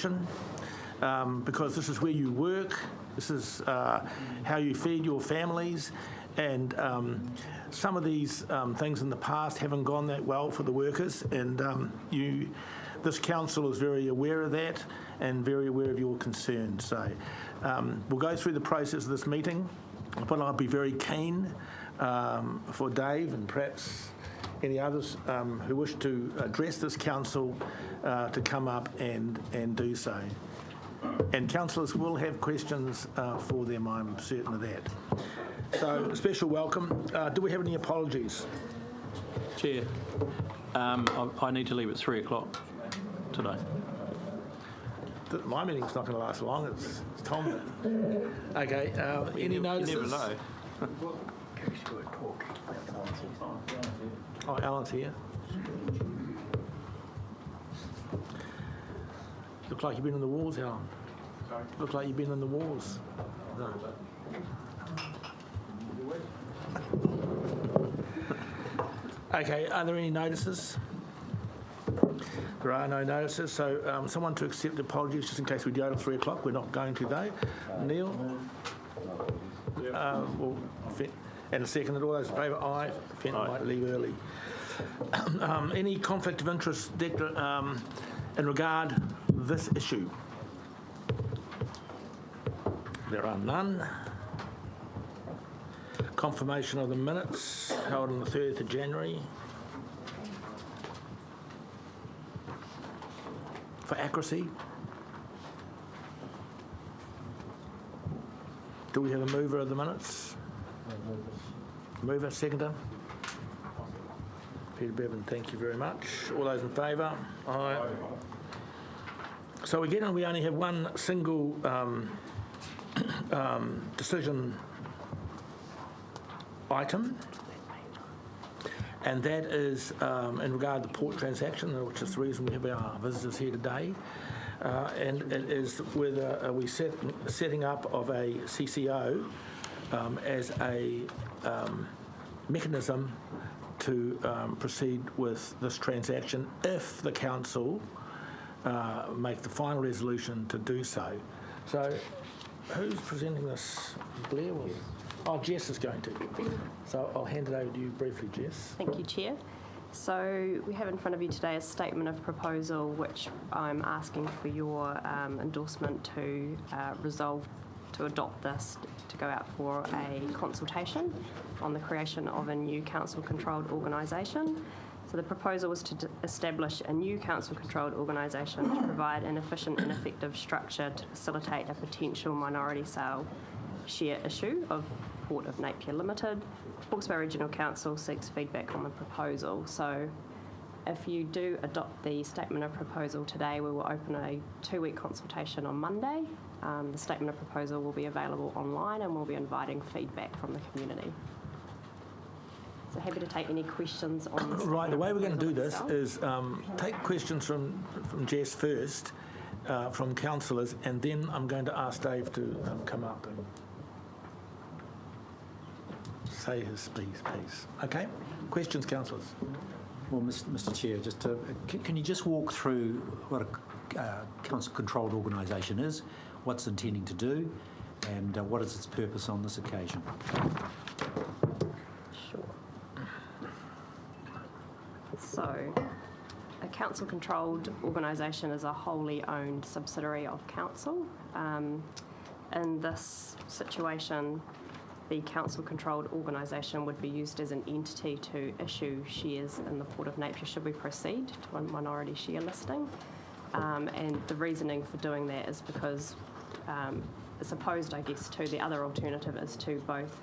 question, because this is where you work, this is how you feed your families, and some of these things in the past haven't gone that well for the workers, and this council is very aware of that and very aware of your concerns. So we'll go through the process of this meeting, but I'd be very keen for Dave and perhaps any others who wish to address this council to come up and do so. And councillors will have questions for them, I'm certain of that. So, a special welcome. Do we have any apologies? Chair, I need to leave at 3 o'clock today. My meeting's not going to last long. It's Tom. Okay. Any notices? You never know. Oh, Alan's here. Look like you've been in the wars, Alan. Sorry? Look like you've been in the wars. No. Okay, are there any notices? There are no notices, so someone to accept apologies just in case we go to 3 o'clock. We're not going to though. Neil? And a second, all those in favour? Aye. Fenton might leave early. Any conflict of interest in regard this issue? There are none. Confirmation of the minutes held on the 3rd of January. For accuracy. Do we have a mover of the minutes? Mover, seconder. Peter Bevan, thank you very much. All those in favour? Aye. So again, we only have one single decision item, and that is in regard to the port transaction, which is the reason we have our visitors here today. And it is whether we setting up of a CCO as a mechanism to proceed with this transaction if the council make the final resolution to do so. So who's presenting this? Blair? Oh, Jess is going to. So I'll hand it over to you briefly, Jess. Thank you, Chair. So we have in front of you today a statement of proposal which I'm asking for your endorsement to resolve to adopt this to go out for a consultation on the creation of a new council-controlled organisation. So the proposal was to establish a new council-controlled organisation to provide an efficient and effective structure to facilitate a potential minority sale share issue of Port of Napier Limited. Hawke's Bay Regional Council seeks feedback on the proposal. So if you do adopt the statement of proposal today, we will open a 2-week consultation on Monday. The statement of proposal will be available online and we'll be inviting feedback from the community. So happy to take any questions on this. Right, the way we're going to do this is take questions from Jess first, from councillors, and then I'm going to ask Dave to come up and say his piece. Okay? Questions, councillors? Well, Mr. Chair, just can you just walk through what a council-controlled organisation is, what's intending to do, and what is its purpose on this occasion? Sure. So, a council-controlled organisation is a wholly owned subsidiary of council. In this situation, the council-controlled organisation would be used as an entity to issue shares in the Port of Napier should we proceed to a minority share listing. And the reasoning for doing that is because it's opposed, I guess, to the other alternative is to both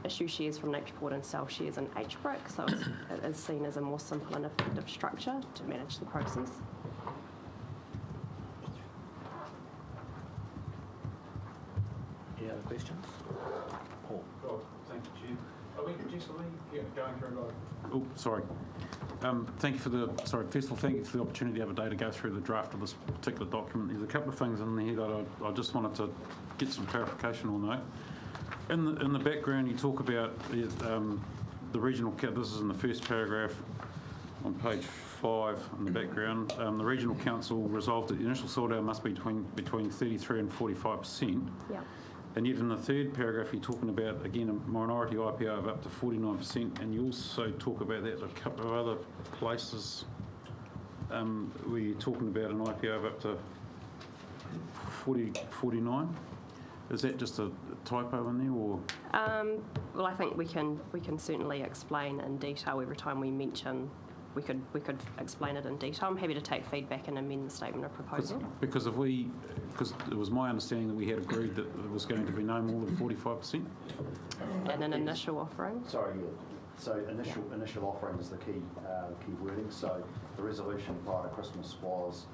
issue shares from Napier Port and sell shares in HBRIC, so it is seen as a more simple and effective structure to manage the process. Any other questions? Paul. Oh, thank you, Chair. Are we going through? Oh, sorry. Thank you for the, first of all, thank you for the opportunity to have a day to go through the draft of this particular document. There's a couple of things in there that I just wanted to get some clarification on, though. In the background, you talk about the regional, this is in the first paragraph on page 5 in the background. The Regional Council resolved that the initial sell-down must be between 33 and 45%. Yeah. And yet in the third paragraph, you're talking about, again, a minority IPO of up to 49%, and you also talk about that in a couple of other places where you're talking about an IPO of up to 49. Is that just a typo in there, or? Well, I think we can certainly explain in detail every time we mention. We could explain it in detail. I'm happy to take feedback and amend the statement of proposal. Because it was my understanding that we had agreed that it was going to be no more than 45%. And an initial offering. Sorry, yeah. So initial offering is the key wording. So the resolution prior to Christmas was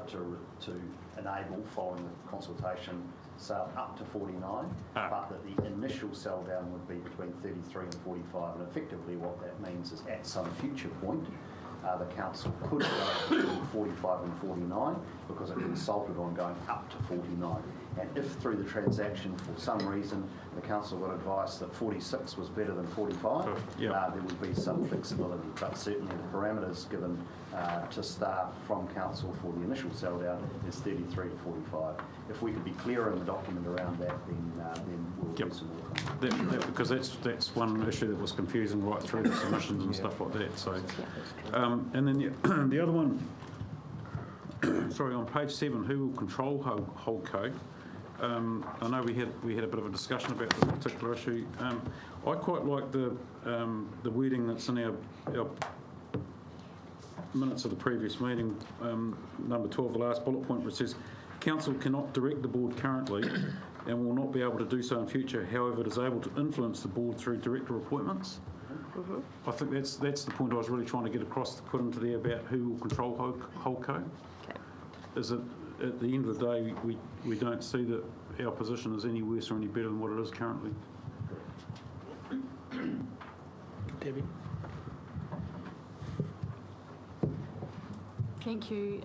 to enable, following the consultation, sale up to 49, but that the initial sell down would be between 33 and 45. And effectively what that means is at some future point, the council could go between 45 and 49 because it consulted on going up to 49. And if through the transaction, for some reason, the council got advice that 46 was better than 45, there would be some flexibility. But certainly the parameters given to staff from council for the initial sell down is 33 to 45. If we could be clearer in the document around that, then we'll do some more. Because that's one issue that was confusing right through the submissions and stuff like that. So, and then the other one, sorry, on page 7, who will control Hawke? I know we had a bit of a discussion about this particular issue. I quite like the wording that's in our minutes of the previous meeting, number 12, the last bullet point, where it says, Council cannot direct the board currently and will not be able to do so in future. However, it is able to influence the board through director appointments. I think that's the point I was really trying to get across to put into there about who will control Hawke. Okay. Is it at the end of the day we don't see that our position is any worse or any better than what it is currently. Debbie? Thank you.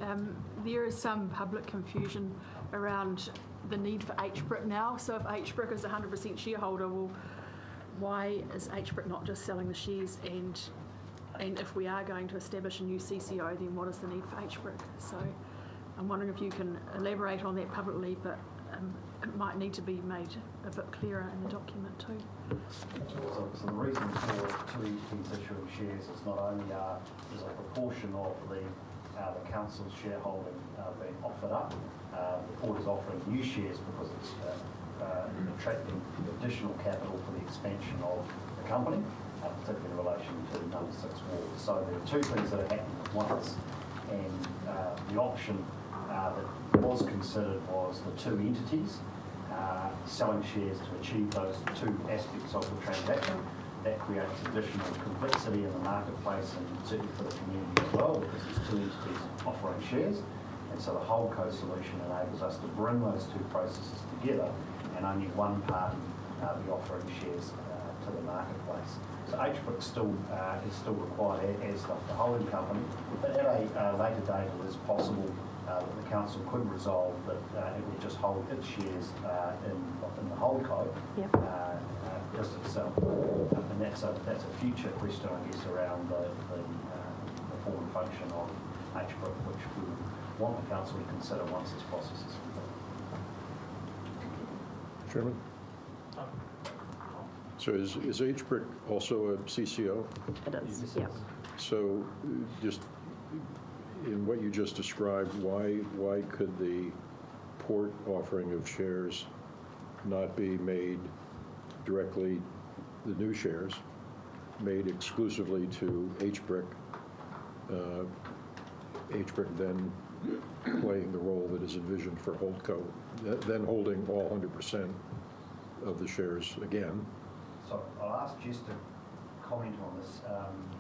There is some public confusion around the need for HBRIC now. So if HBRIC is 100% shareholder, well, why is HBRIC not just selling the shares? And if we are going to establish a new CCO, then what is the need for HBRIC? So I'm wondering if you can elaborate on that publicly, but it might need to be made a bit clearer in the document too. So the reason for two entities issuing shares is not only is a proportion of the council's shareholding being offered up. The board is offering new shares because it's attracting additional capital for the expansion of the company, particularly in relation to number 6 ward. So there are two things that are happening at once, and the option that was considered was the two entities selling shares to achieve those two aspects of the transaction. That creates additional complexity in the marketplace and certainly for the community as well, because there's two entities offering shares. And so the Hawke solution enables us to bring those two processes together and only one party be offering shares to the marketplace. So HBRIC is still required as the holding company, but at a later date it is possible that the council could resolve that it would just hold its shares in the holdco just itself. And that's a future question, I guess, around the form and function of HBRIC, which we want the council to consider once this process is complete. Chairman? So is HBRIC also a CCO? It is, yeah. So just in what you just described, why could the port offering of shares not be made directly, the new shares, made exclusively to HBRIC, HBRIC then playing the role that is envisioned for Holdco, then holding all 100% of the shares again? So I'll ask Jess to comment on this,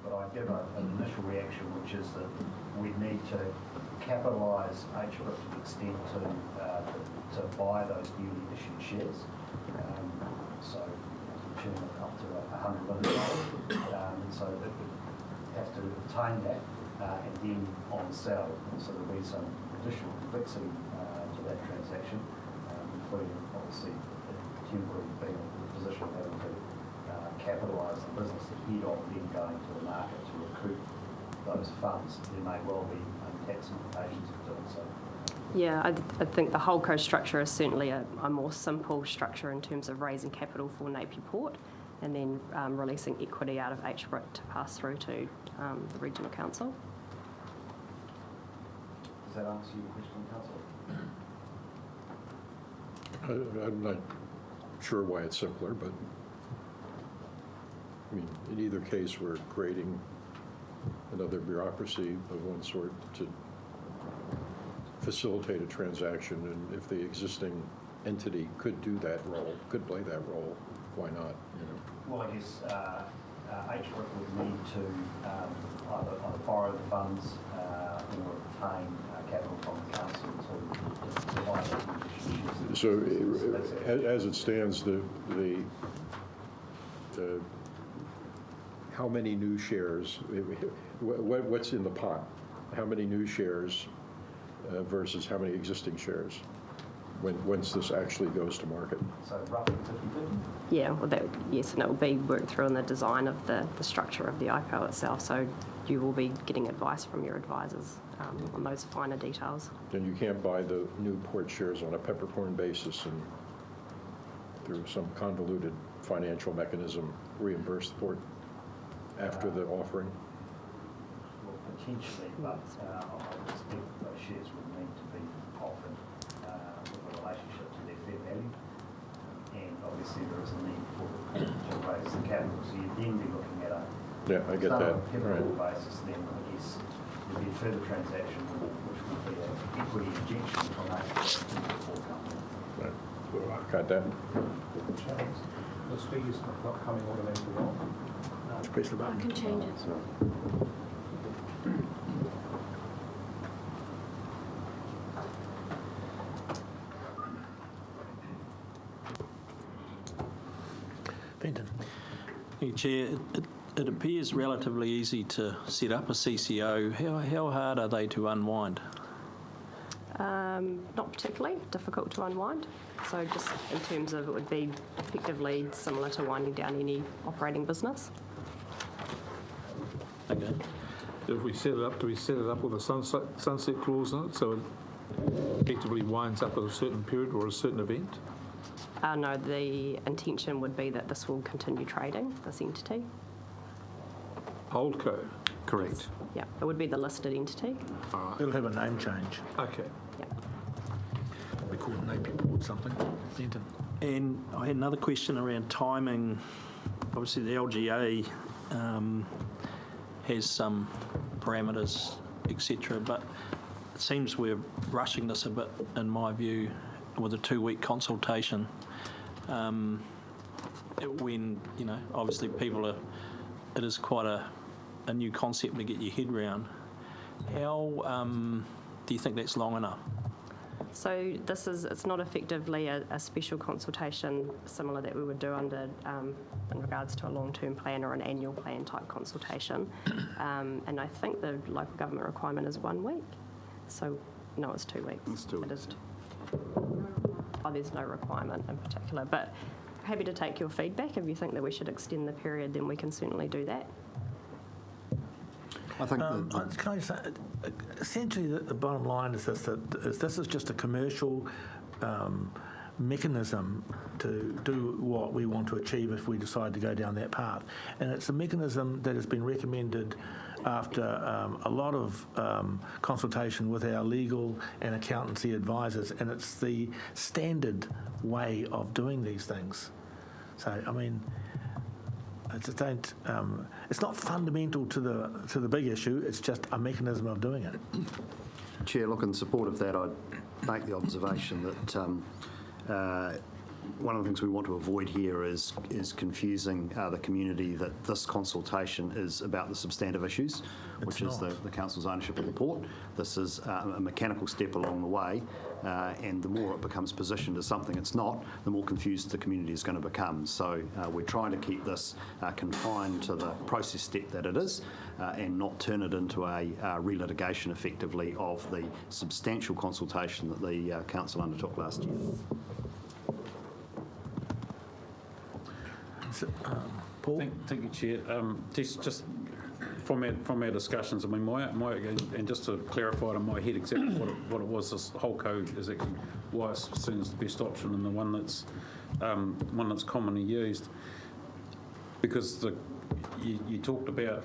but I give an initial reaction, which is that we need to capitalise HBRIC to the extent to buy those newly issued shares. So Chairman, up to $100 million. And so it would have to obtain that and then on sale. And so there'll be some additional complexity to that transaction, including obviously temporary being in the position of having to capitalise the business ahead of then going to the market to recoup those funds, there may well be tax implications of doing so. Yeah, I think the Hawke structure is certainly a more simple structure in terms of raising capital for Napier Port and then releasing equity out of HBRIC to pass through to the Regional Council. Does that answer your question, Councillor? I'm not sure why it's simpler, but, I mean, in either case, we're creating another bureaucracy of one sort to facilitate a transaction, and if the existing entity could do that role, could play that role, why not, you know? Well, I guess HBRIC would need to either borrow the funds or obtain capital from the council to buy those. So as it stands, how many new shares, what's in the pot? How many new shares versus how many existing shares once this actually goes to market? So roughly 50/50? Yeah, well, yes, and it will be worked through in the design of the structure of the IPO itself, so you will be getting advice from your advisors on those finer details. Then you can't buy the new port shares on a peppercorn basis and through some convoluted financial mechanism reimburse the port after the offering? Well, potentially, but I expect those shares would need to be offered with a relationship to their fair value. And obviously there is a need for the port to raise the capital, so you'd then be looking at a Yeah, I get that. on a pivotal basis, then I guess there'd be a further transaction which would be an equity injection from a port company. Right. Got that? Those figures not coming automatically off. Just press the I button. can change it. Fenton. Thank you, Chair. It appears relatively easy to set up a CCO. How hard are they to unwind? Not particularly difficult to unwind. So just in terms of it would be effectively similar to winding down any operating business. Okay. If we set it up, do we set it up with a sunset clause in it, so it effectively winds up at a certain period or a certain event? No, the intention would be that this will continue trading, this entity. Holdco? Correct. Yeah, it would be the listed entity. It'll have a name change. Okay. Yeah. We call it Napier Port something. Fenton. And I had another question around timing. Obviously, the LGA has some parameters, etc., but it seems we're rushing this a bit, in my view, with a 2-week consultation. When, you know, obviously it is quite a new concept to get your head around. How do you think that's long enough? So it's not effectively a special consultation similar that we would do under in regards to a long-term plan or an annual plan type consultation. And I think the local government requirement is 1 week. So no, it's 2 weeks. It's 2 It is. Oh, there's no requirement in particular, but happy to take your feedback. If you think that we should extend the period, then we can certainly do that. I think Can I just say, essentially the bottom line is this, this is just a commercial mechanism to do what we want to achieve if we decide to go down that path. And it's a mechanism that has been recommended after a lot of consultation with our legal and accountancy advisors, and it's the standard way of doing these things. So, I mean, I just don't. It's not fundamental to the big issue. It's just a mechanism of doing it. Chair, look, in support of that, I'd make the observation that one of the things we want to avoid here is confusing the community that this consultation is about the substantive issues, which is the council's ownership of the port. This is a mechanical step along the way, and the more it becomes positioned as something it's not, the more confused the community is going to become. So we're trying to keep this confined to the process step that it is, and not turn it into a relitigation effectively of the substantial consultation that the council undertook last year. So, Paul? Thank you, Chair. Just from our discussions, I mean, and just to clarify it in my head exactly what it was, this whole code is actually why it's seen as the best option and the one that's commonly used, because you talked about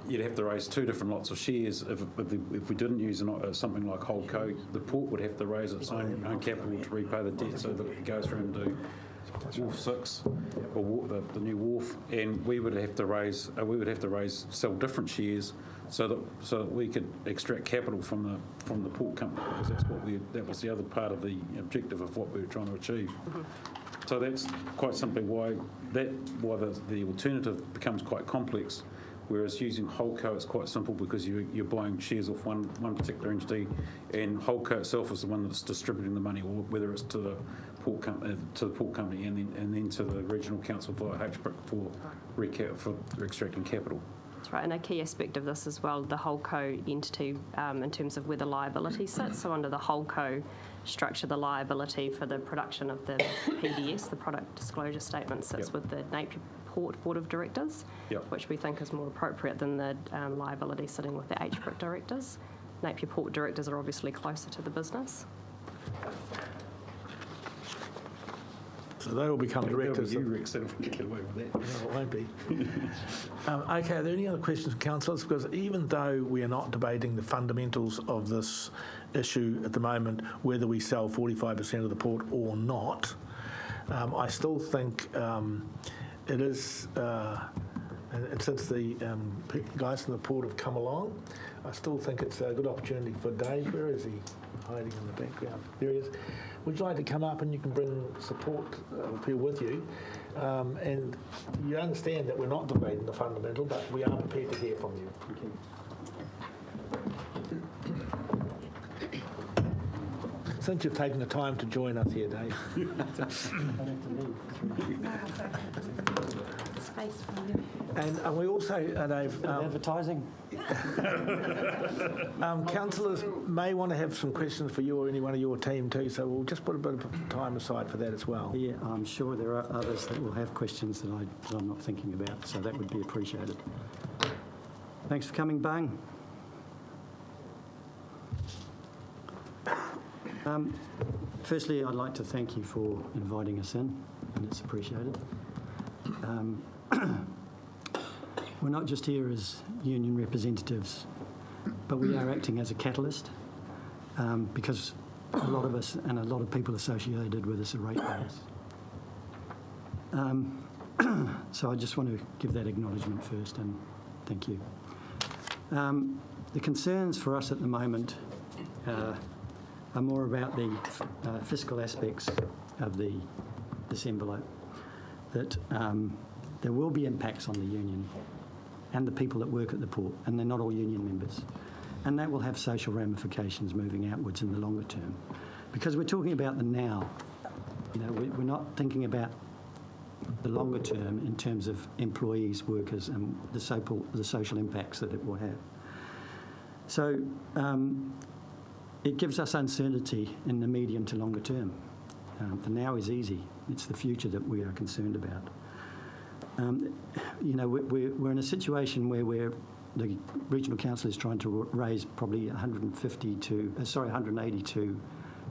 you'd have to raise two different lots of shares if we didn't use something like Hawke. The port would have to raise its own capital to repay the debt, so that it goes through and do Wharf 6 or the new wharf, and we would have to sell different shares so that we could extract capital from the port company, because that was the other part of the objective of what we were trying to achieve. So that's quite simply why the alternative becomes quite complex. Whereas using Holdco, it's quite simple because you're buying shares off one particular entity, and Holdco itself is the one that's distributing the money, or whether it's to the port company, and then to the regional council via HBRIC for extracting capital. That's right, and a key aspect of this as well, the Holdco entity, in terms of where the liability sits. So under the Holdco structure, the liability for the production of the PDS, the product disclosure statement, sits with the Napier Port Board of Directors, which we think is more appropriate than the liability sitting with the HBRIC directors. Napier Port directors are obviously closer to the business. So they will become directors. You, Rex, if we can get away with that. No, it won't be. Okay, are there any other questions from councillors? Because even though we are not debating the fundamentals of this issue at the moment, whether we sell 45% of the port or not, I still think it is, and since the guys from the port have come along, I still think it's a good opportunity for Dave. Where is he? Hiding in the background. There he is. Would you like to come up and you can bring support people with you? And you understand that we're not debating the fundamental, but we are prepared to hear from you. Since you've taken the time to join us here, Dave. Space for you. And we also, Dave, Advertising. councillors may want to have some questions for you or any one of your team too, so we'll just put a bit of time aside for that as well. Yeah, I'm sure there are others that will have questions that I'm not thinking about, so that would be appreciated. Thanks for coming, Bang. Firstly, I'd like to thank you for inviting us in, and it's appreciated. We're not just here as union representatives, but we are acting as a catalyst, because a lot of us and a lot of people associated with us are ratepayers. So I just want to give that acknowledgement first, and thank you. The concerns for us at the moment are more about the fiscal aspects of this envelope, that there will be impacts on the union and the people that work at the port, and they're not all union members. And that will have social ramifications moving outwards in the longer term. Because we're talking about the now. You know, we're not thinking about the longer term in terms of employees, workers, and the social impacts that it will have. So it gives us uncertainty in the medium to longer term. The now is easy. It's the future that we are concerned about. You know, we're in a situation where the regional council is trying to raise probably 180 to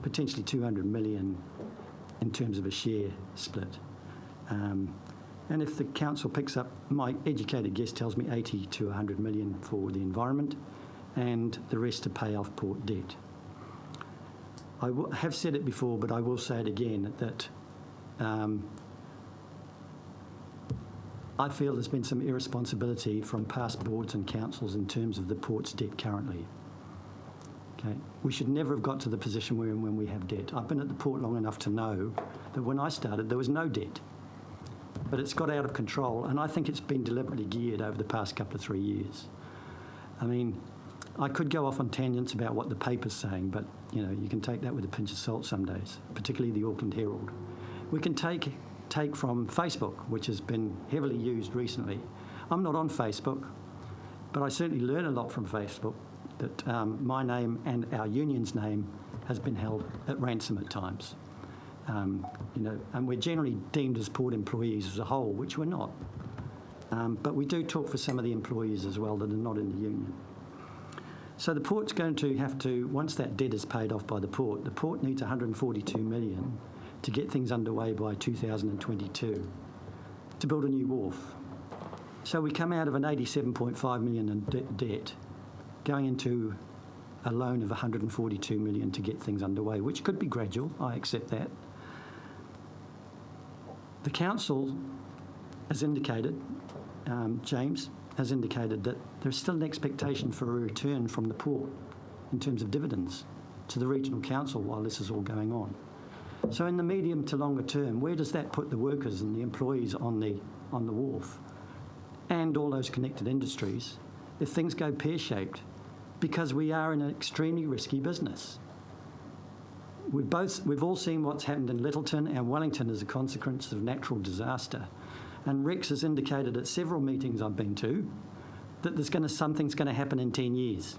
potentially 200 million in terms of a share split. And if the council picks up, my educated guess tells me 80 to 100 million for the environment, and the rest to pay off port debt. I have said it before, but I will say it again, that I feel there's been some irresponsibility from past boards and councils in terms of the port's debt currently. Okay, we should never have got to the position we're in when we have debt. I've been at the port long enough to know that when I started there was no debt, but it's got out of control, and I think it's been deliberately geared over the past couple of 3 years. I mean, I could go off on tangents about what the paper's saying, but you know, you can take that with a pinch of salt some days, particularly the Auckland Herald. We can take from Facebook, which has been heavily used recently. I'm not on Facebook, but I certainly learn a lot from Facebook, that my name and our union's name has been held at ransom at times. You know, and we're generally deemed as port employees as a whole, which we're not. But we do talk for some of the employees as well that are not in the union. So the port's going to have to, once that debt is paid off by the port needs 142 million to get things underway by 2022 to build a new wharf. So we come out of an 87.5 million in debt, going into a loan of 142 million to get things underway, which could be gradual, I accept that. The council has indicated, James has indicated that there's still an expectation for a return from the port in terms of dividends to the regional council while this is all going on. So in the medium to longer term, where does that put the workers and the employees on the wharf and all those connected industries if things go pear-shaped? Because we are in an extremely risky business. We've all seen what's happened in Littleton and Wellington as a consequence of natural disaster. And Rex has indicated at several meetings I've been to that something's going to happen in 10 years.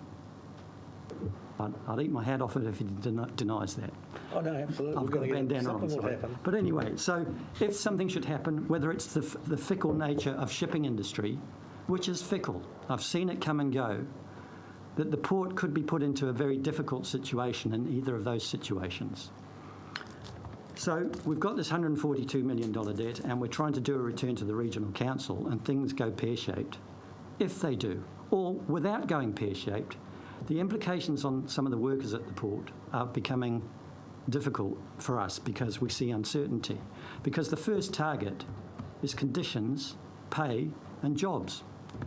I'd eat my hat off it if he denies that. Oh, no, absolutely. I've got a bandana on. Something will happen. But anyway, so if something should happen, whether it's the fickle nature of shipping industry, which is fickle, I've seen it come and go, that the port could be put into a very difficult situation in either of those situations. So we've got this $142 million debt and we're trying to do a return to the regional council and things go pear-shaped. If they do, or without going pear-shaped, the implications on some of the workers at the port are becoming difficult for us because we see uncertainty. Because the first target is conditions, pay and jobs.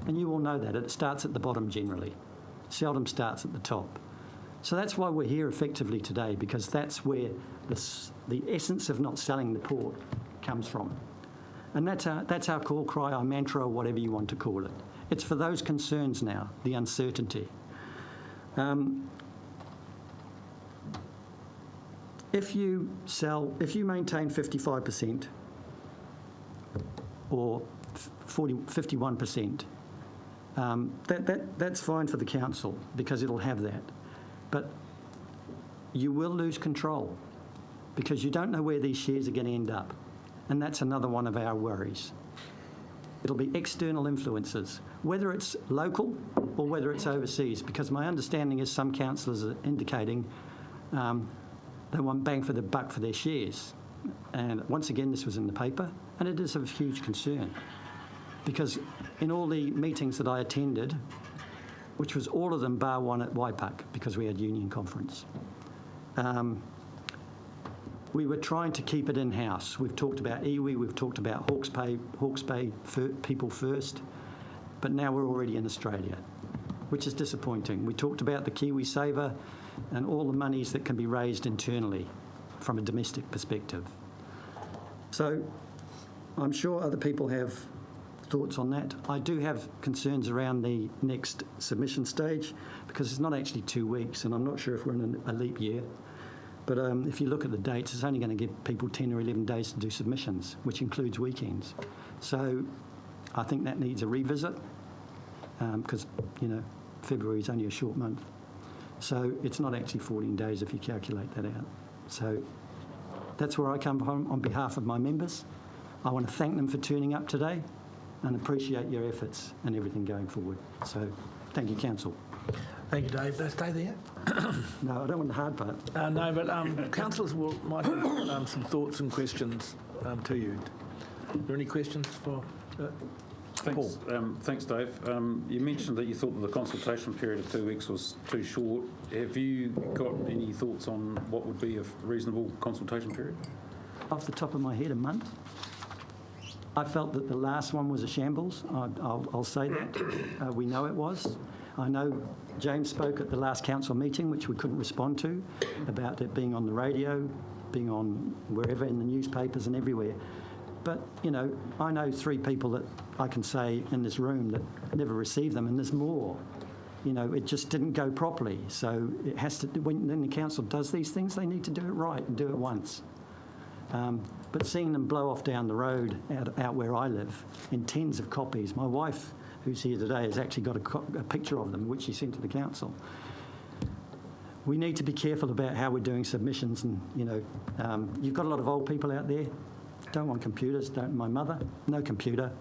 And you all know that. It starts at the bottom generally. Seldom starts at the top. So that's why we're here effectively today, because that's where the essence of not selling the port comes from. And that's our call cry, our mantra, or whatever you want to call it. It's for those concerns now, the uncertainty. If you maintain 55% or 51%, that's fine for the council because it'll have that. But you will lose control because you don't know where these shares are going to end up. And that's another one of our worries. It'll be external influences, whether it's local or whether it's overseas, because my understanding is some councillors are indicating they want bang for the buck for their shares. And once again, this was in the paper, and it is of huge concern. Because in all the meetings that I attended, which was all of them bar one at Waipak, because we had union conference, we were trying to keep it in-house. We've talked about iwi, we've talked about Hawke's Bay people first, but now we're already in Australia, which is disappointing. We talked about the Kiwi Saver and all the monies that can be raised internally from a domestic perspective. So I'm sure other people have thoughts on that. I do have concerns around the next submission stage because it's not actually 2 weeks and I'm not sure if we're in a leap year. But if you look at the dates, it's only going to give people 10 or 11 days to do submissions, which includes weekends. So I think that needs a revisit because, February is only a short month. So it's not actually 14 days if you calculate that out. So that's where I come from on behalf of my members. I want to thank them for turning up today and appreciate your efforts and everything going forward. So thank you, Council. Thank you, Dave. Stay there. No, I don't want the hard part. No, but councillors might have some thoughts and questions to you. Are there any questions for Paul? Thanks, Dave. You mentioned that you thought that the consultation period of 2 weeks was too short. Have you got any thoughts on what would be a reasonable consultation period? Off the top of my head, a month. I felt that the last one was a shambles. I'll say that. We know it was. I know James spoke at the last council meeting, which we couldn't respond to, about it being on the radio, being on wherever in the newspapers and everywhere. But, I know 3 people that I can say in this room that never received them, and there's more. It just didn't go properly. So it has to, when the council does these things, they need to do it right and do it once. But seeing them blow off down the road out where I live in tens of copies, my wife, who's here today, has actually got a picture of them, which she sent to the council. We need to be careful about how we're doing submissions, and you've got a lot of old people out there. Don't want computers. My mother, no computer.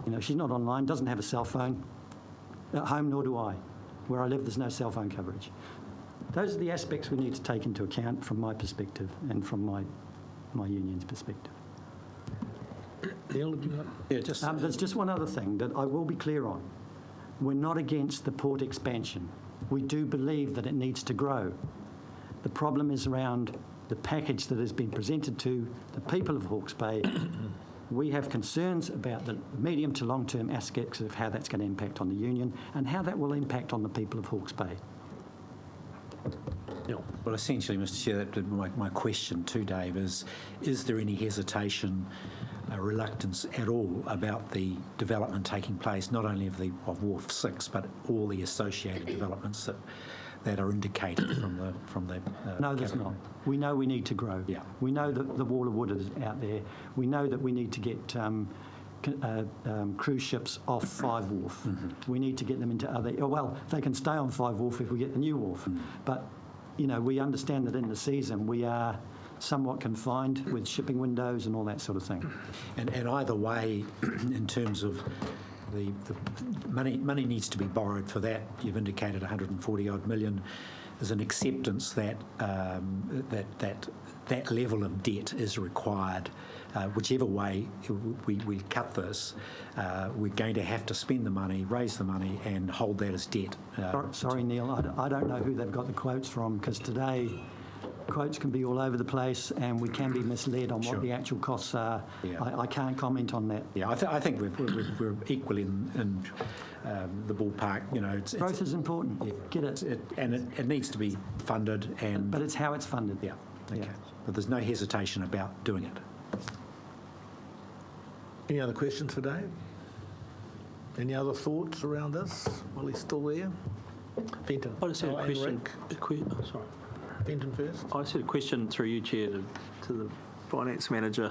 You know, she's not online, doesn't have a cell phone. At home, nor do I. Where I live, there's no cell phone coverage. Those are the aspects we need to take into account from my perspective and from my union's perspective. Neil, do you want- Yeah, just There's just one other thing that I will be clear on. We're not against the port expansion. We do believe that it needs to grow. The problem is around the package that has been presented to the people of Hawke's Bay. We have concerns about the medium to long-term aspects of how that's going to impact on the union and how that will impact on the people of Hawke's Bay. Well, essentially, Mr Chair, my question to Dave is there any hesitation, reluctance at all about the development taking place, not only of Wharf 6, but all the associated developments that are indicated from the No, there's not. We know we need to grow. Yeah. We know that the wall of wood is out there. We know that we need to get cruise ships off Five Wharf. We need to get them into other... Well, they can stay on Five Wharf if we get the new wharf. But, you know, we understand that in the season we are somewhat confined with shipping windows and all that sort of thing. And either way, in terms of the money needs to be borrowed for that. You've indicated 140 odd million. There's an acceptance that that level of debt is required. Whichever way we cut this, we're going to have to spend the money, raise the money, and hold that as debt. Sorry, Neil, I don't know who they've got the quotes from, because today quotes can be all over the place and we can be misled on what the actual costs are. Yeah. I can't comment on that. Yeah, I think we're equally in the ballpark. You know, Growth is important. Yeah. Get it. It needs to be funded, and But it's how it's funded. yeah, okay. Yeah. But there's no hesitation about doing it. Any other questions for Dave? Any other thoughts around this while he's still there? Fenton. I just had a and question. Rick. Sorry. Fenton first. I just had a question through you, Chair, to the Finance Manager.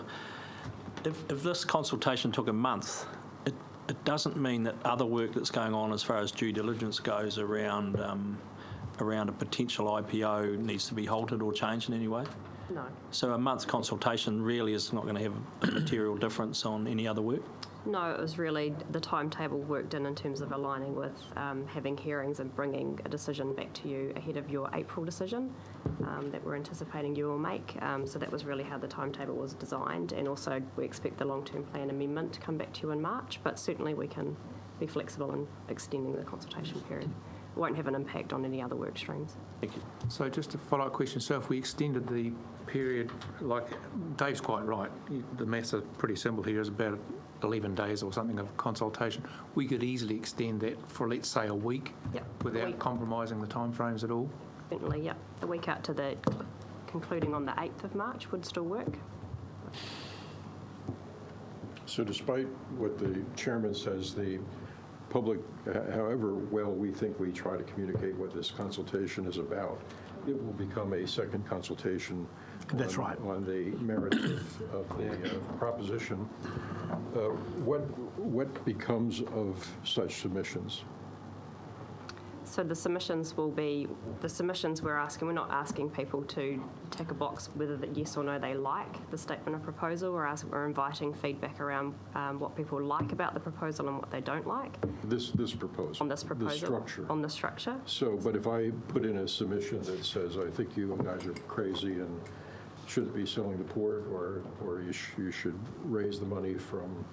If this consultation took a month, it doesn't mean that other work that's going on as far as due diligence goes around a potential IPO needs to be halted or changed in any way? No. So a month's consultation really is not going to have a material difference on any other work? No, it was really the timetable worked in terms of aligning with having hearings and bringing a decision back to you ahead of your April decision that we're anticipating you will make. So that was really how the timetable was designed, and also we expect the long-term plan amendment to come back to you in March, but certainly we can be flexible in extending the consultation period. It won't have an impact on any other work streams. Thank you. So just a follow-up question. So if we extended the period, like Dave's quite right, the maths are pretty simple here, is about 11 days or something of consultation. We could easily extend that for, let's say, a week without compromising the timeframes at all. Certainly, yeah. The week out to the concluding on the 8th of March would still work. So despite what the chairman says, the public, however well we think we try to communicate what this consultation is about, it will become a second consultation. That's right. On the merits of the proposition. What becomes of such submissions? So the submissions will be, the submissions we're asking, we're not asking people to tick a box whether that yes or no they like the statement of proposal. We're inviting feedback around what people like about the proposal and what they don't like. This proposal? On this proposal. The structure? On the structure. So, but if I put in a submission that says, I think you guys are crazy and shouldn't be selling the port, or you should raise the money from,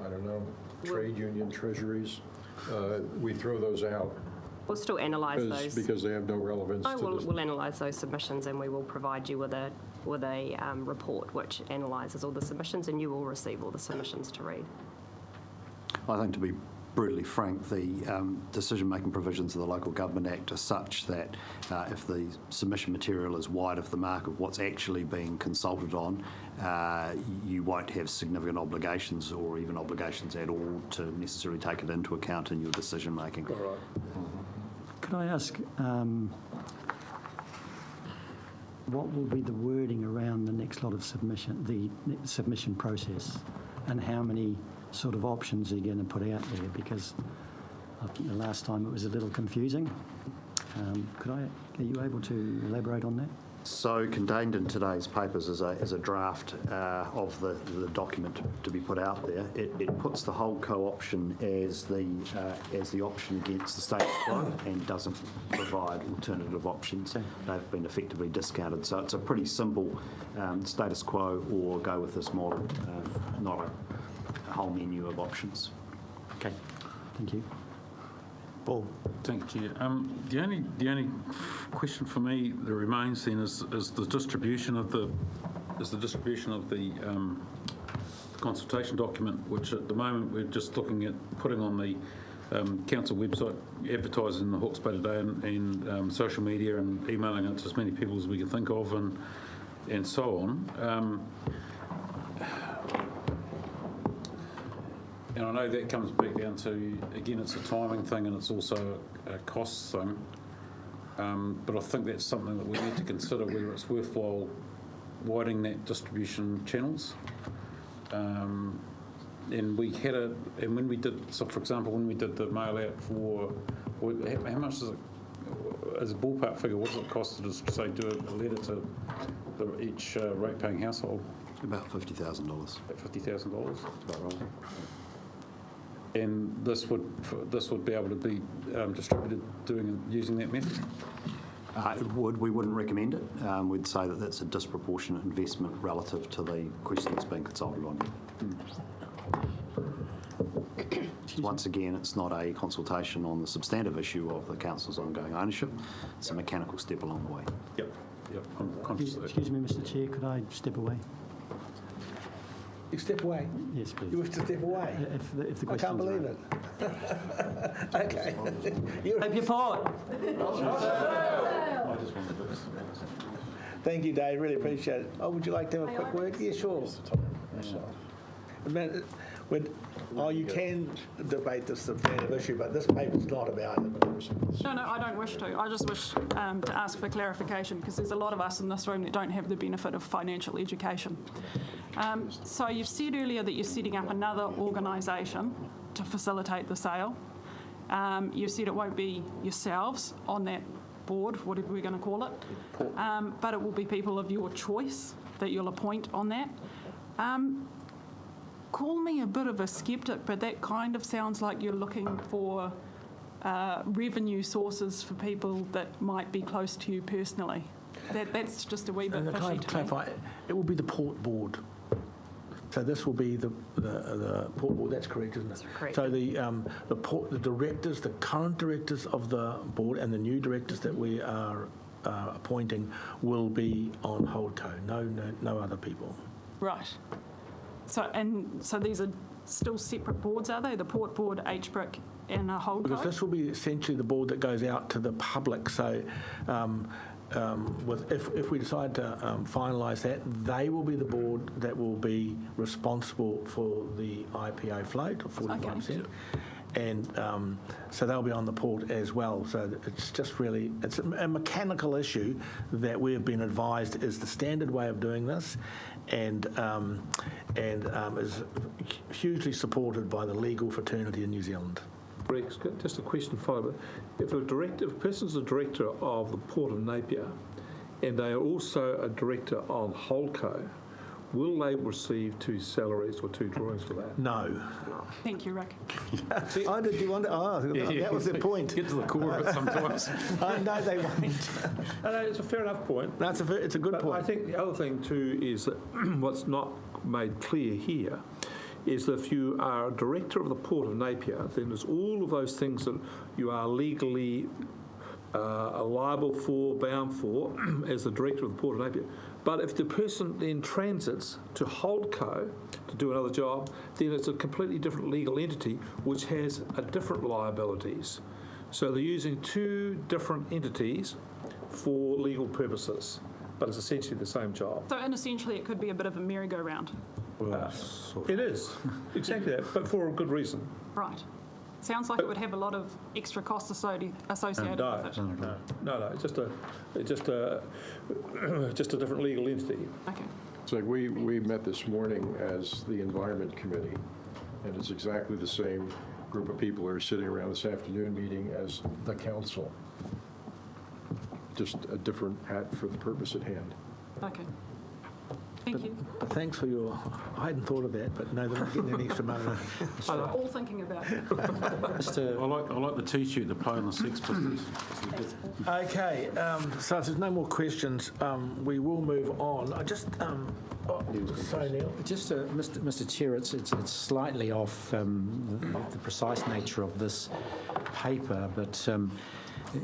I don't know, trade union treasuries, we throw those out. We'll still analyse those. Because they have no relevance to this. We'll analyse those submissions, and we will provide you with a report which analyses all the submissions, and you will receive all the submissions to read. I think, to be brutally frank, the decision-making provisions of the Local Government Act are such that if the submission material is wide of the mark of what's actually being consulted on, you won't have significant obligations or even obligations at all to necessarily take it into account in your decision-making. All right. Could I ask what will be the wording around the next lot of submission, the submission process, and how many sort of options are you going to put out there? Because I think the last time it was a little confusing. Are you able to elaborate on that? So contained in today's papers is a draft of the document to be put out there. It puts the holdco option as the option against the status quo and doesn't provide alternative options. They've been effectively discounted. So it's a pretty simple status quo or go with this model, not a whole menu of options. Okay, thank you. Paul? Thank you, Chair. The only question for me that remains then is the distribution of the consultation document, which at the moment we're just looking at putting on the council website, advertising the Hawke's Bay today and social media and emailing it to as many people as we can think of and so on. And I know that comes back down to, again, it's a timing thing and it's also a cost thing. But I think that's something that we need to consider, whether it's worthwhile widening that distribution channels. And we had and when we did, so for example, when we did the mail out for, how much is it, as a ballpark figure, what does it cost to just say do a letter to each rate-paying household? About $50,000. About $50,000? That's about right. And this would be able to be distributed using that method? It would. We wouldn't recommend it. We'd say that that's a disproportionate investment relative to the question that's being consulted on here. Once again, it's not a consultation on the substantive issue of the council's ongoing ownership. It's a mechanical step along the way. Yep. I'm conscious of that. Excuse me, Mr Chair, could I step away? You step away? Yes, please. You wish to step away? If the I can't question's believe right. it. Okay. Hope you fought. Thank you, Dave. Really appreciate it. Oh, would you like to have a quick word? Yeah, sure. You can debate this substantive issue, but this paper's not about it. No, I don't wish to. I just wish to ask for clarification because there's a lot of us in this room that don't have the benefit of financial education. So you've said earlier that you're setting up another organisation to facilitate the sale. You said it won't be yourselves on that board, whatever we're going to call it, but it will be people of your choice that you'll appoint on that. Call me a bit of a skeptic, but that kind of sounds like you're looking for revenue sources for people that might be close to you personally. That's just a wee bit And to fishy to me. clarify, it will be the port board. So this will be the port board. That's correct, isn't it? Correct. So the directors, the current directors of the board, and the new directors that we are appointing will be on holdco. No other people. Right. So these are still separate boards, are they? The port board, HBRIC, and a holdco? Because this will be essentially the board that goes out to the public. So if we decide to finalise that, they will be the board that will be responsible for the IPO float of 45%. Okay. And so they'll be on the port as well. So it's just really, it's a mechanical issue that we've been advised is the standard way of doing this, and is hugely supported by the legal fraternity in New Zealand. Rex, just a question follow. If a person's a director of the Port of Napier and they are also a director on Holdco, will they receive 2 salaries or 2 drawings for that? No. Thank you, Rick. Oh, did you wonder? Oh, that was the point. Get to the core of it sometimes. No, they won't. No, it's a fair enough point. No, it's a good But point. I think the other thing too is that what's not made clear here is that if you are a director of the Port of Napier, then there's all of those things that you are legally liable for, bound for, as the director of the Port of Napier. But if the person then transits to Holdco to do another job, then it's a completely different legal entity which has a different liabilities. So they're using 2 different entities for legal purposes, but it's essentially the same job. So, and essentially, it could be a bit of a merry-go-round. It is, exactly that, but for a good reason. Right. Sounds like it would have a lot of extra costs associated with it. No, it's just a different legal entity. Okay. It's like we met this morning as the Environment Committee, and it's exactly the same group of people who are sitting around this afternoon meeting as the council just a different hat for the purpose at hand. Okay. Thank you. But thanks for your, I hadn't thought of that, but no, they're not getting any extra money. All thinking about it. I like the T-shirt, the play on the Sex Pistols. Okay, so if there's no more questions, we will move on. I just, sorry, Neil. Just, Mr. Chair, it's slightly off the precise nature of this paper, but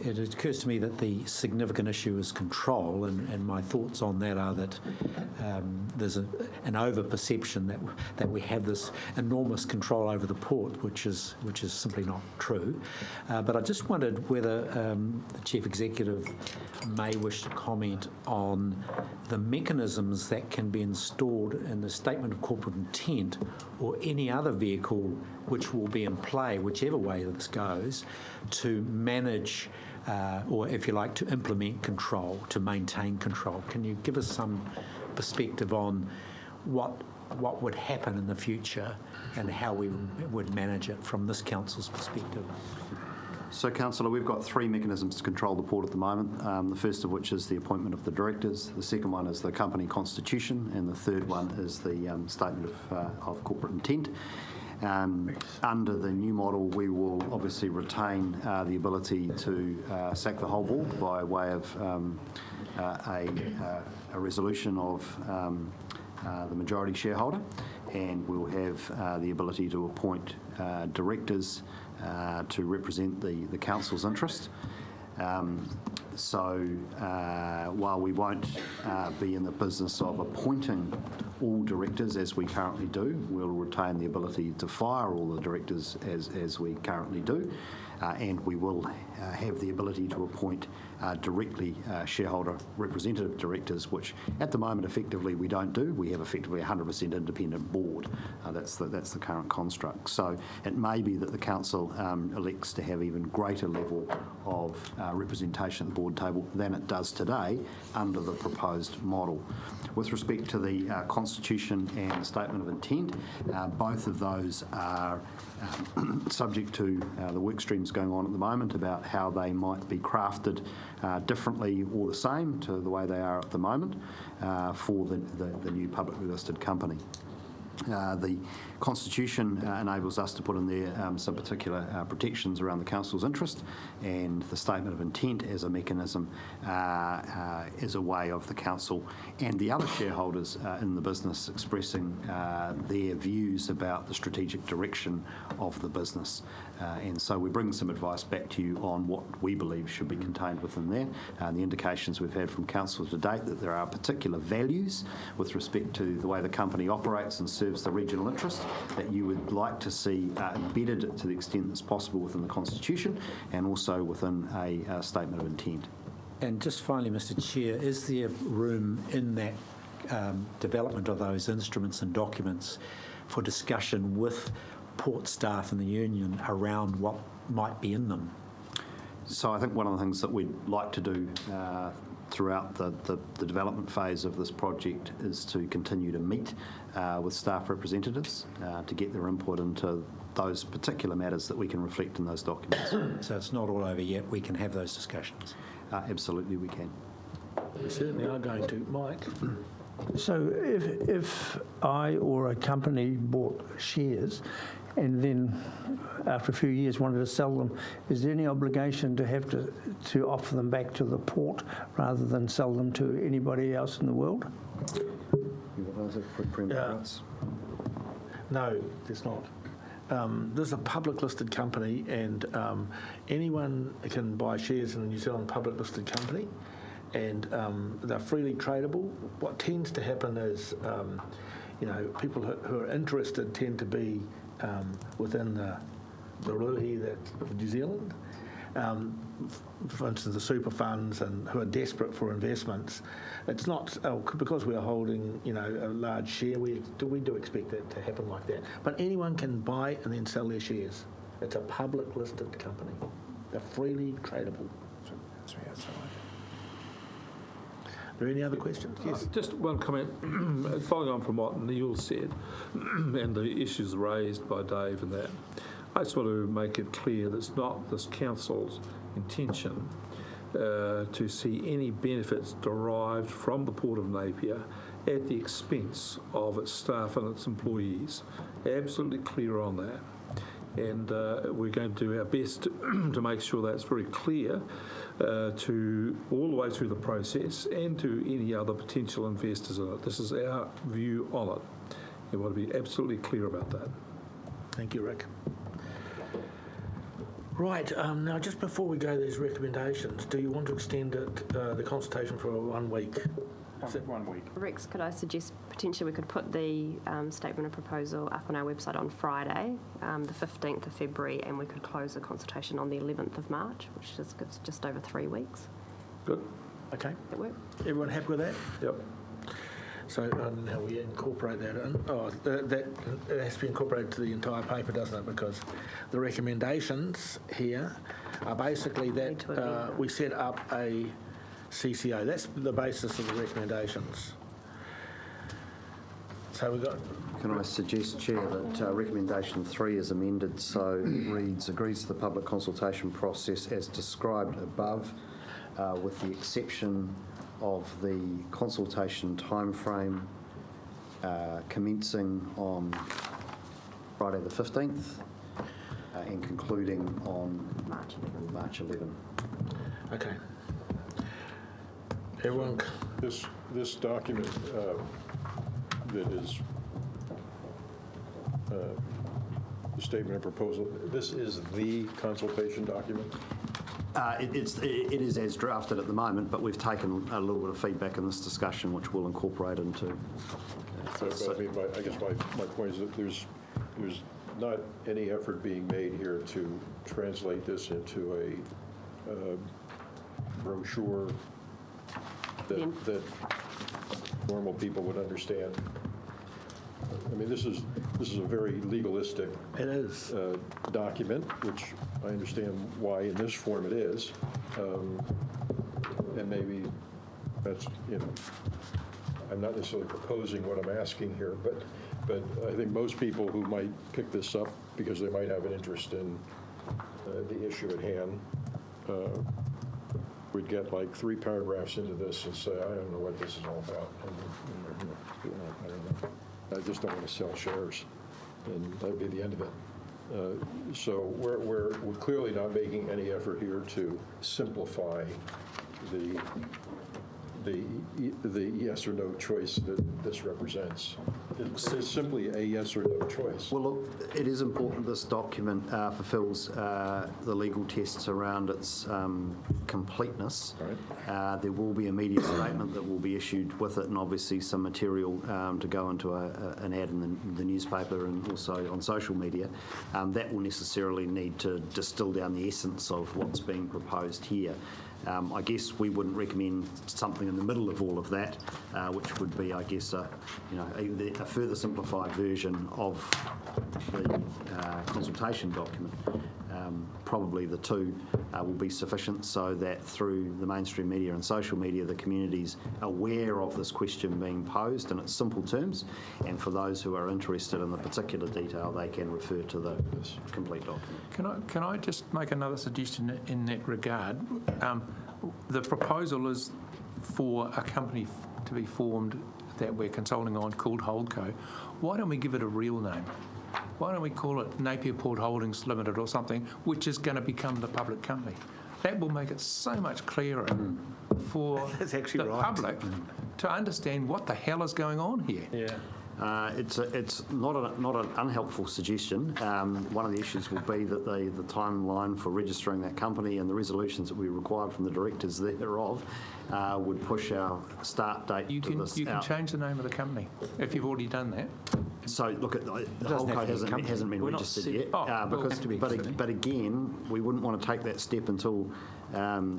it occurs to me that the significant issue is control, and my thoughts on that are that there's an over-perception that we have this enormous control over the port, which is simply not true. But I just wondered whether the Chief Executive may wish to comment on the mechanisms that can be installed in the Statement of Corporate Intent or any other vehicle which will be in play, whichever way this goes, to manage or, if you like, to implement control, to maintain control. Can you give us some perspective on what would happen in the future and how we would manage it from this council's perspective? So, Councillor, we've got three mechanisms to control the port at the moment, the first of which is the appointment of the directors, the second one is the company constitution, and the third one is the statement of corporate intent. Under the new model, we will obviously retain the ability to sack the whole board by way of a resolution of the majority shareholder, and we'll have the ability to appoint directors to represent the council's interest. So while we won't be in the business of appointing all directors as we currently do, we'll retain the ability to fire all the directors as we currently do, and we will have the ability to appoint directly shareholder representative directors, which at the moment effectively we don't do. We have effectively a 100% independent board. That's the current construct. So it may be that the council elects to have even greater level of representation at the board table than it does today under the proposed model. With respect to the constitution and statement of intent, both of those are subject to the work streams going on at the moment about how they might be crafted differently or the same to the way they are at the moment for the new publicly listed company. The Constitution enables us to put in there some particular protections around the council's interest, and the statement of intent as a mechanism is a way of the council and the other shareholders in the business expressing their views about the strategic direction of the business. And so we bring some advice back to you on what we believe should be contained within there. The indications we've had from council to date that there are particular values with respect to the way the company operates and serves the regional interest that you would like to see embedded to the extent that's possible within the Constitution and also within a statement of intent. And just finally, Mr. Chair, is there room in that development of those instruments and documents for discussion with port staff and the union around what might be in them? So I think one of the things that we'd like to do throughout the development phase of this project is to continue to meet with staff representatives to get their input into those particular matters that we can reflect in those documents. So it's not all over yet. We can have those discussions. Absolutely, we can. We certainly are going to. Mike? So if I or a company bought shares and then after a few years wanted to sell them, is there any obligation to have to offer them back to the port rather than sell them to anybody else in the world? No, there's not. This is a public listed company, and anyone can buy shares in a New Zealand public listed company, and they're freely tradable. What tends to happen is, people who are interested tend to be within the rohe of New Zealand. For instance, the super funds and who are desperate for investments. It's not because we are holding, a large share. We do expect that to happen like that. But anyone can buy and then sell their shares. It's a public listed company. They're freely tradable. Are there any other questions? Yes. Just one comment, following on from what Neil said and the issues raised by Dave and that. I just want to make it clear that it's not this council's intention to see any benefits derived from the Port of Napier at the expense of its staff and its employees. Absolutely clear on that. And we're going to do our best to make sure that's very clear to all the way through the process and to any other potential investors in it. This is our view on it. We want to be absolutely clear about that. Thank you, Rick. Right, now just before we go to these recommendations, do you want to extend it, the consultation for 1 week? 1 week. Rex, could I suggest potentially we could put the statement of proposal up on our website on Friday, the 15th of February, and we could close the consultation on the 11th of March, which gives just over 3 weeks. Good. Okay. That work? Everyone happy with that? Yep. So now we incorporate that in. Oh, that it has to be incorporated to the entire paper, doesn't it? Because the recommendations here are basically that we set up a CCO. That's the basis of the recommendations. So we've got... Can I suggest, Chair, that recommendation 3 is amended so reads, agrees to the public consultation process as described above, with the exception of the consultation timeframe commencing on Friday the 15th and concluding on March 11. Okay. Everyone... This document that is the statement of proposal, this is the consultation document? It is as drafted at the moment, but we've taken a little bit of feedback in this discussion, which we'll incorporate into. I mean, I guess my point is that there's not any effort being made here to translate this into a brochure that normal people would understand. I mean, this is a very legalistic document, which I understand why in this form it is, and maybe that's, you know, I'm not necessarily proposing what I'm asking here, but I think most people who might pick this up because they might have an interest in the issue at hand would get like 3 paragraphs into this and say, I don't know what this is all about. I don't know. I just don't want to sell shares, and that'd be the end of it. So we're clearly not making any effort here to simplify the yes or no choice that this represents. It's simply a yes or no choice. Well, look, it is important this document fulfills the legal tests around its completeness. Right. There will be a media statement that will be issued with it, and obviously some material to go into an ad in the newspaper and also on social media. That will necessarily need to distill down the essence of what's being proposed here. I guess we wouldn't recommend something in the middle of all of that, which would be, I guess, a further simplified version of the consultation document. Probably the two will be sufficient so that through the mainstream media and social media, the community's aware of this question being posed in its simple terms, and for those who are interested in the particular detail, they can refer to the complete document. Can I just make another suggestion in that regard? The proposal is for a company to be formed that we're consulting on called Holdco. Why don't we give it a real name? Why don't we call it Napier Port Holdings Limited or something, which is going to become the public company? That will make it so much clearer for the public to understand what the hell is going on here. Yeah. It's not an unhelpful suggestion. One of the issues will be that the timeline for registering that company and the resolutions that we required from the directors thereof would push our start date You can change the name of the company if you've already done that. So look, the whole code hasn't been registered yet. But again, we wouldn't want to take that step until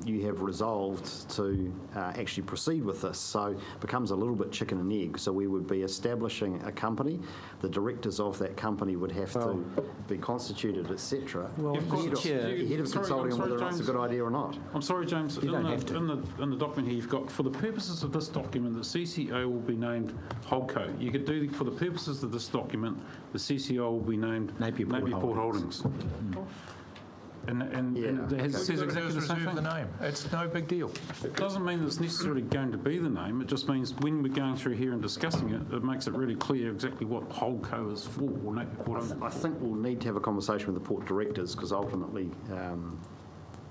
you have resolved to actually proceed with this. So it becomes a little bit chicken and egg. So we would be establishing a company. The directors of that company would have to be constituted, etc. Well, ahead of consulting on whether it's a good idea or not. I'm sorry, James. In the document here, you've got, for the purposes of this document, the CCO will be named Hawke. You could do, for the purposes of this document, the CCO will be named Napier Port Holdings. And it says exactly the same reserve thing. the name. It's no big deal. It doesn't mean that it's necessarily going to be the name. It just means when we're going through here and discussing it, it makes it really clear exactly what Hawke is for. Or Napier Port Holdings. I think we'll need to have a conversation with the port directors because ultimately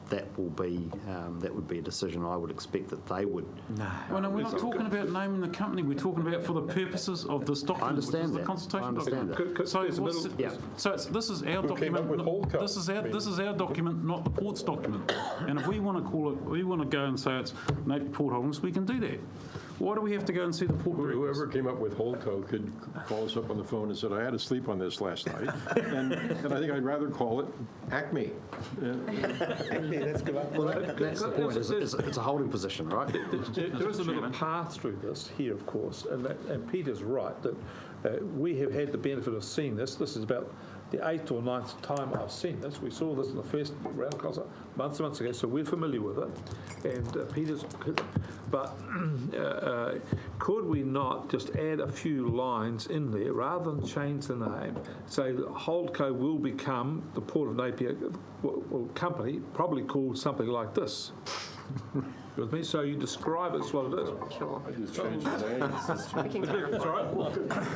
that would be a decision I would expect that they would. No. Well, no, we're not talking about naming the company. We're talking about for the purposes of this document. I understand which is that. the consultation I understand document. that. So, There's a what's middle- it- Yeah. so this is our Who came up document. with Hawke? This is our document, not the port's document. And if we want to call it, we want to go and say it's Napier Port Holdings, we can do that. Why do we have to go and see the port directors? Whoever came up with Hawke could call us up on the phone and said, I had to sleep on this last night. And I think I'd rather call it Acme. Well, that's the point. It's a holding position, right? There is a little path through this here, of course, and Peter's right that we have had the benefit of seeing this. This is about the 8th or 9th time I've seen this. We saw this in the first round concert months ago, so we're familiar with it. And Peter's, but could we not just add a few lines in there rather than change the name? Say that Holdco will become the Port of Napier company, probably called something like this. With me, so you describe it as what it is. Sure. I just changed the name. We can clarify.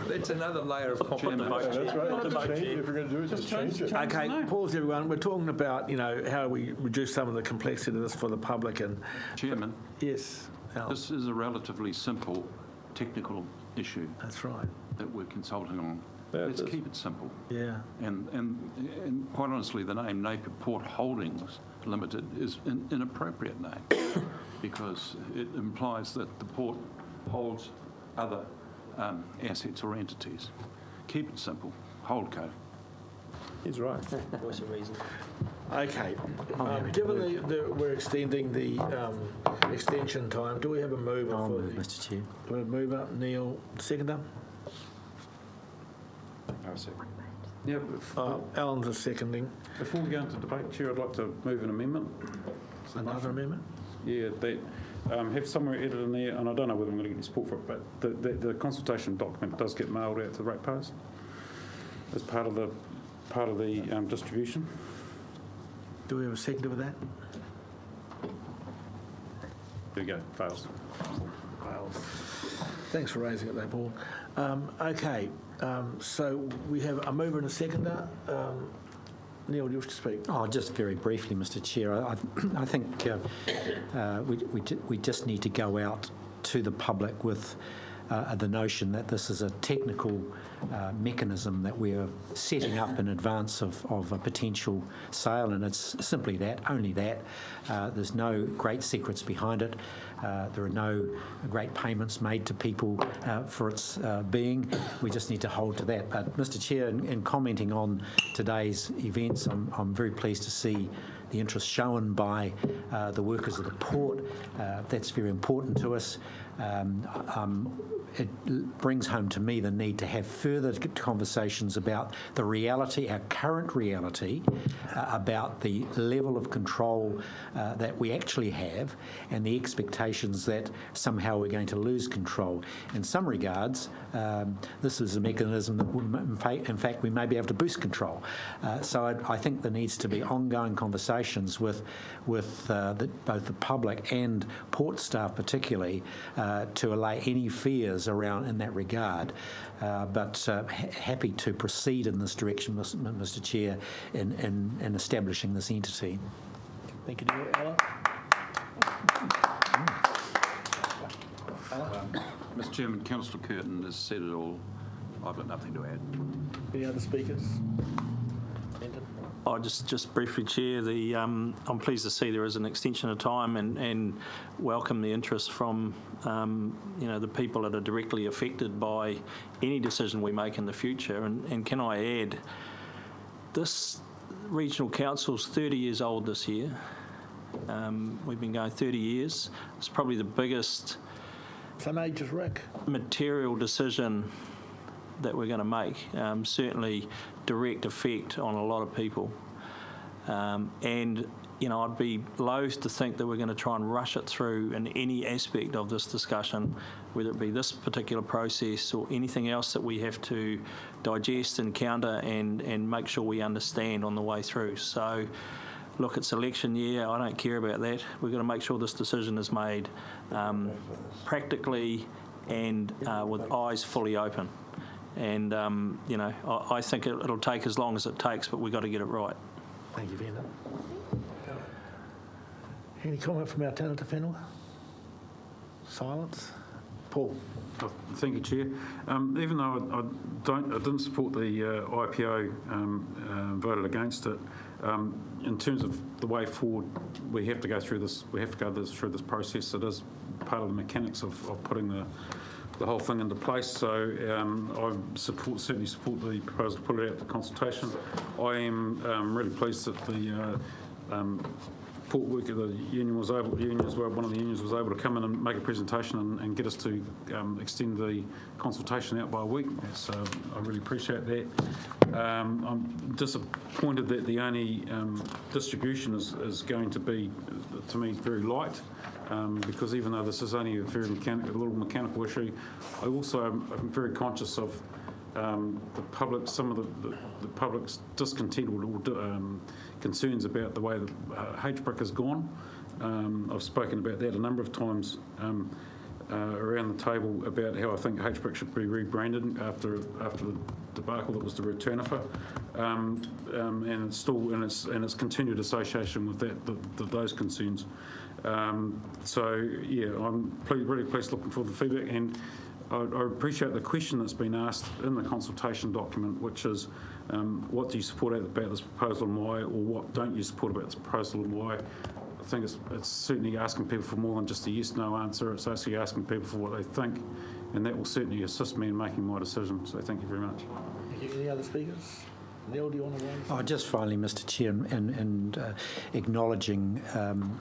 That's another layer of compliment. That's right. Change it. If you're going to do it, just change it. Okay, pause everyone. We're talking about, how we reduce some of the complexity of this for the public and, Chairman, yes, Al, this is a relatively simple technical issue that's right. that we're consulting on. Yeah, it Let's is. keep it simple. Yeah. And quite honestly, the name Napier Port Holdings Limited is an inappropriate name because it implies that the port holds other assets or entities. Keep it simple. Holdco. He's right. Voice of reason. Okay. Given we're extending the extension time, do we have a mover? I'll for move, the- Mr Chair. Do we have a mover? Neil, seconder? Yeah, Alan's a seconding. before we go into debate, Chair, I'd like to move an amendment. Another amendment? Yeah, that have somewhere edited in there, and I don't know whether I'm going to get any support for it, but the consultation document does get mailed out to the ratepayers as part of the distribution. Do we have a seconder with that? There you go, fails. Wales. Thanks for raising it there, Paul. Okay, so we have a mover and a seconder. Neil, do you wish to speak? Oh, just very briefly, Mr Chair. I think we just need to go out to the public with the notion that this is a technical mechanism that we're setting up in advance of a potential sale, and it's simply that, only that. There's no great secrets behind it. There are no great payments made to people for its being. We just need to hold to that. But, Mr Chair, in commenting on today's events, I'm very pleased to see the interest shown by the workers of the port. That's very important to us. It brings home to me the need to have further conversations about the reality, our current reality, about the level of control that we actually have and the expectations that somehow we're going to lose control. In some regards, this is a mechanism that, in fact, we may be able to boost control. So I think there needs to be ongoing conversations with both the public and port staff particularly to allay any fears around in that regard. But happy to proceed in this direction, Mr Chair, in establishing this entity. Thank you, Neil. Alan? Mr. Chairman, Councillor Curtin has said it all. I've got nothing to add. Any other speakers? I just briefly, Chair, I'm pleased to see there is an extension of time and welcome the interest from the people that are directly affected by any decision we make in the future. And can I add, this regional council's 30 years old this year. We've been going 30 years. It's probably the biggest Some age is Rick. material decision that we're going to make, certainly direct effect on a lot of people. And, I'd be loath to think that we're going to try and rush it through in any aspect of this discussion, whether it be this particular process or anything else that we have to digest and counter and make sure we understand on the way through. So look, it's election year, I don't care about that. We've got to make sure this decision is made practically and with eyes fully open. And, you know, I think it'll take as long as it takes, but we've got to get it right. Thank you, Vena. Any comment from our tangata whenua? Silence? Paul? Thank you, Chair. Even though I didn't support the IPO, voted against it. In terms of the way forward, we have to go through this. We have to go through this process. It is part of the mechanics of putting the whole thing into place. So I certainly support the proposal to put it out to consultation. I am really pleased that the port worker, the union was able, one of the unions was able to come in and make a presentation and get us to extend the consultation out by a week. So I really appreciate that. I'm disappointed that the only distribution is going to be, to me, very light. Because even though this is only a very little mechanical issue, I also am very conscious of the public, some of the public's discontent or concerns about the way that HBRIC has gone. I've spoken about that a number of times around the table about how I think HBRIC should be rebranded after the debacle that was the return offer, and it's still in its continued association with those concerns. So yeah, I'm really pleased, looking forward to the feedback, and I appreciate the question that's been asked in the consultation document, which is what do you support about this proposal and why, or what don't you support about this proposal and why. I think it's certainly asking people for more than just a yes/no answer. It's actually asking people for what they think, and that will certainly assist me in making my decision. So thank you very much. Thank you. Any other speakers? Neil, do you want to raise? Just finally, Mr Chair, and acknowledging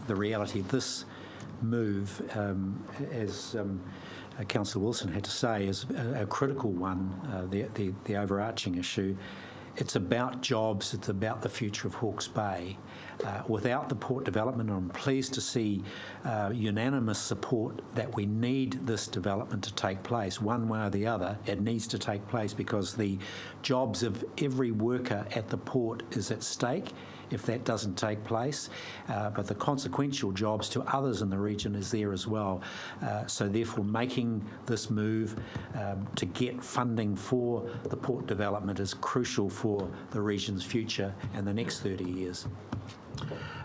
the reality of this move, as Councillor Wilson had to say, is a critical one, the overarching issue. It's about jobs, it's about the future of Hawke's Bay. Without the port development, I'm pleased to see unanimous support that we need this development to take place. One way or the other, it needs to take place because the jobs of every worker at the port is at stake if that doesn't take place, but the consequential jobs to others in the region is there as well. So therefore making this move to get funding for the port development is crucial for the region's future and the next 30 years.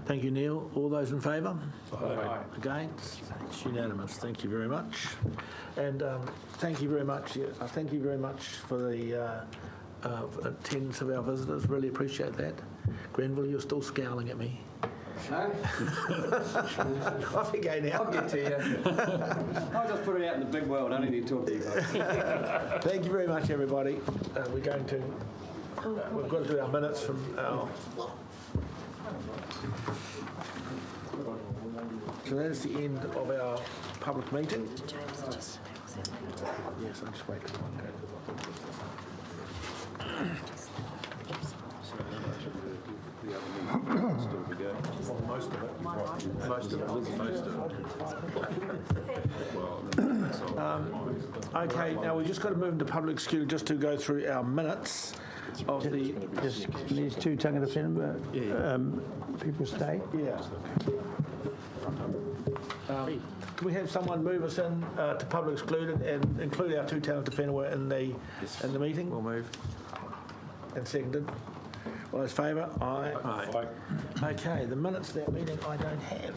Thank you, Neil. All those in favour? Aye. Against? It's unanimous. Thank you very much. And thank you very much. Thank you very much for the attendance of our visitors. Really appreciate that. Grenville, you're still scowling at me. No? Off you go now. I'll get to you. I'll just put it out in the big world. I don't need to talk to you guys. Thank you very much, everybody. We're going to... we've got to do our minutes from our... So that is the end of our public meeting. Yes, I'm just waiting for one. Most of it. Most of it. Okay, now we've just got to move into public security just to go through our minutes of the... Just these two tangata whenua people stay? Yeah. Can we have someone move us in to public excluded and include our two tangata whenua in the meeting? We'll move. And seconded. All those favour? Aye. Aye. Okay, the minutes of that meeting I don't have.